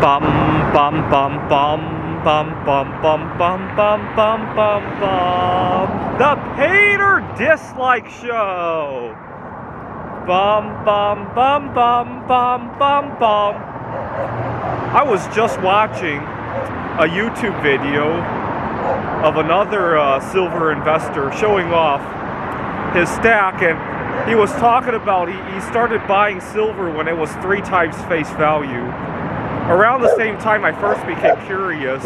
Bum bum bum bum bum bum bum bum bum bum bum bum. The Pater Dislike Show. Bum bum bum bum bum bum bum. I was just watching a YouTube video of another silver investor showing off his stack, and he was talking about he started buying silver when it was 3 times face value. Around the same time I first became curious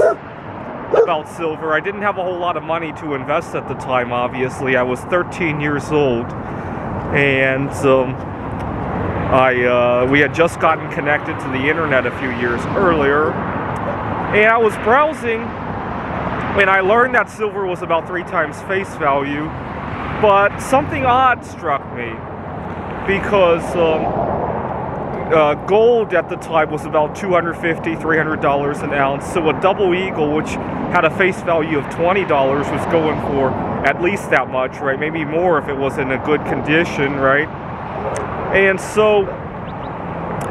about silver. I didn't have a whole lot of money to invest at the time, obviously. I was 13 years old, and we had just gotten connected to the internet a few years earlier, and I was browsing, and I learned that silver was about 3 times face value, but something odd struck me, because gold at the time was about $250, $300 an ounce, so a double eagle, which had a face value of $20, was going for at least that much, right? Maybe more if it was in a good condition, right? And so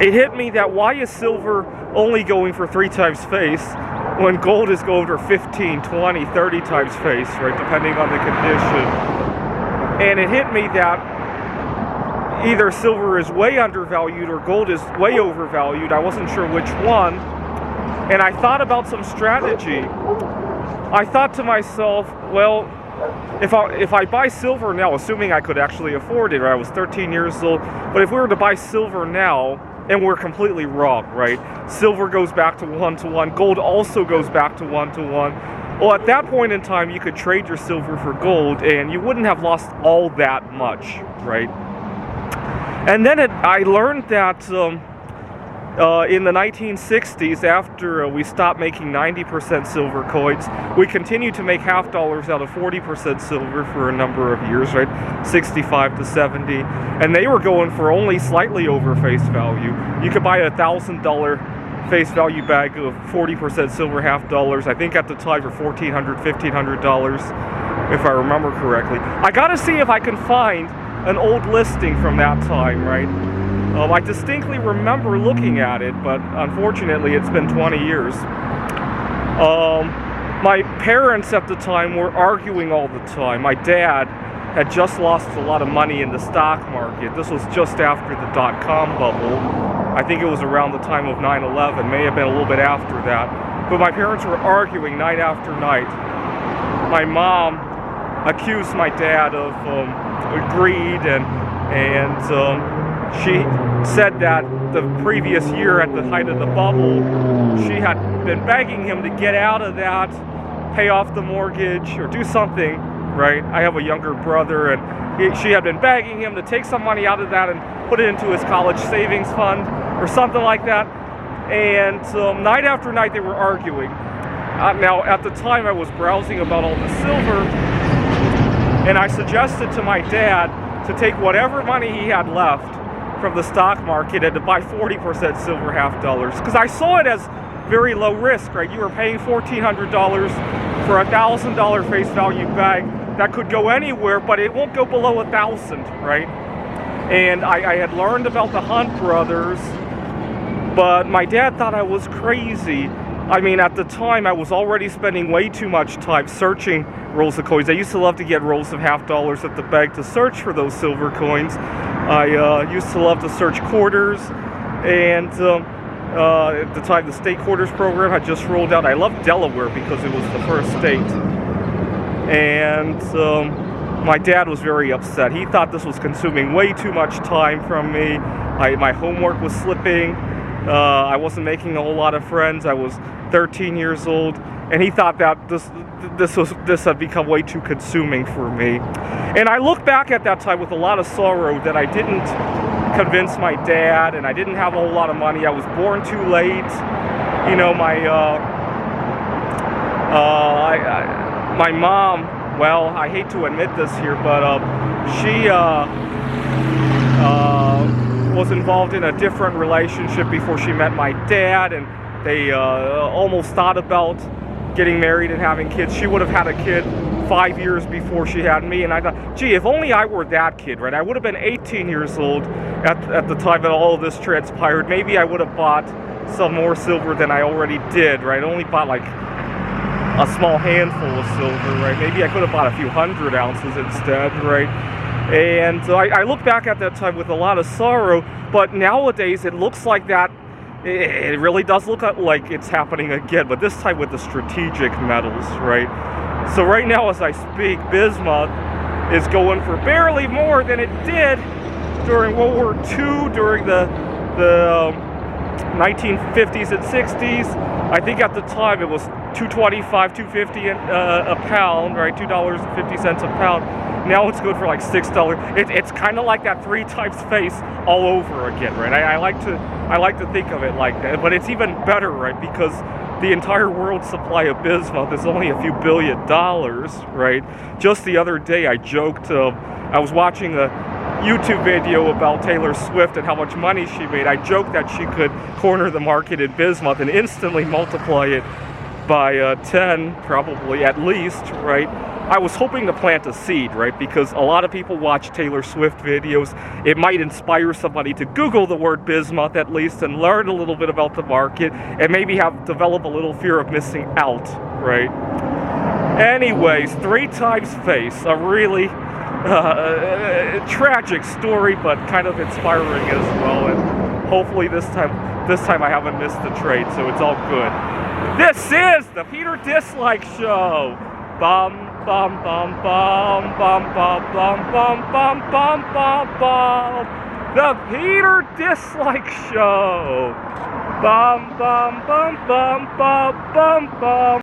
it hit me that why is silver only going for 3 times face when gold is going for 15, 20, 30 times face, right? Depending on the condition. And it hit me that either silver is way undervalued or gold is way overvalued. I wasn't sure which one. And I thought about some strategy. I thought to myself, well, if I buy silver now, assuming I could actually afford it, right? I was 13 years old, but if we were to buy silver now, and we're completely wrong, right? Silver goes back to 1-to-1, gold also goes back to 1-to-1. Well, at that point in time, you could trade your silver for gold, and you wouldn't have lost all that much, right? And then I learned that in the 1960s, after we stopped making 90% silver coins, we continued to make half dollars out of 40% silver for a number of years, right? 65 to 70. And they were going for only slightly over face value. You could buy a $1,000 face value bag of 40% silver half dollars, I think at the time for $1,400, $1,500, if I remember correctly. I gotta see if I can find an old listing from that time, right? I distinctly remember looking at it, but unfortunately it's been 20 years. My parents at the time were arguing all the time. My dad had just lost a lot of money in the stock market. This was just after the dot-com bubble. I think it was around the time of 9/11, may have been a little bit after that. But my parents were arguing night after night. My mom accused my dad of greed, and she said that the previous year at the height of the bubble, she had been begging him to get out of that, pay off the mortgage, or do something, right? I have a younger brother, and she had been begging him to take some money out of that and put it into his college savings fund, or something like that. And night after night they were arguing. Now, at the time I was browsing about all the silver, and I suggested to my dad to take whatever money he had left from the stock market and to buy 40% silver half dollars, because I saw it as very low risk, right? You were paying $1,400 for a $1,000 face value bag that could go anywhere, but it won't go below 1,000, right? And I had learned about the Hunt brothers, but my dad thought I was crazy. I mean, at the time, I was already spending way too much time searching rolls of coins. I used to love to get rolls of half dollars at the bank to search for those silver coins. I used to love to search quarters, and at the time, the state quarters program had just rolled out. I loved Delaware because it was the first state. And my dad was very upset. He thought this was consuming way too much time from me. My homework was slipping. I wasn't making a whole lot of friends. I was 13 years old, and he thought that this had become way too consuming for me. And I look back at that time with a lot of sorrow that I didn't convince my dad, and I didn't have a whole lot of money. I was born too late. You know, my mom, well, I hate to admit this here, but she was involved in a different relationship before she met my dad, and they almost thought about getting married and having kids. She would have had a kid 5 years before she had me, and I thought, gee, if only I were that kid, right? I would have been 18 years old at the time that all of this transpired. Maybe I would have bought some more silver than I already did, right? I only bought like a small handful of silver, right? Maybe I could have bought a few 100 ounces instead, right? And I look back at that time with a lot of sorrow, but nowadays it looks like that, it really does look like it's happening again, but this time with the strategic metals, right? So right now as I speak, bismuth is going for barely more than it did during World War II, during the 1950s and 60s. I think at the time it was $2.25, $2.50 a pound, right? $2.50 a pound. Now it's good for like $6. It's kind of like that 3 times face all over again, right? I like to think of it like that, but it's even better, right? Because the entire world's supply of bismuth is only a few $1 billion, right? Just the other day I joked, I was watching a YouTube video about Taylor Swift and how much money she made. I joked that she could corner the market in bismuth and instantly multiply it by 10, probably at least, right? I was hoping to plant a seed, right? Because a lot of people watch Taylor Swift videos. It might inspire somebody to Google the word bismuth at least and learn a little bit about the market and maybe develop a little fear of missing out, right? Anyways, 3 times face, a really tragic story, but kind of inspiring as well. And hopefully this time I haven't missed the trade, so it's all good. This is the Peter Dislike Show. Bum bum bum bum bum bum bum bum bum bum bum bum. The Peter Dislike Show. Bum bum bum bum bum bum bum.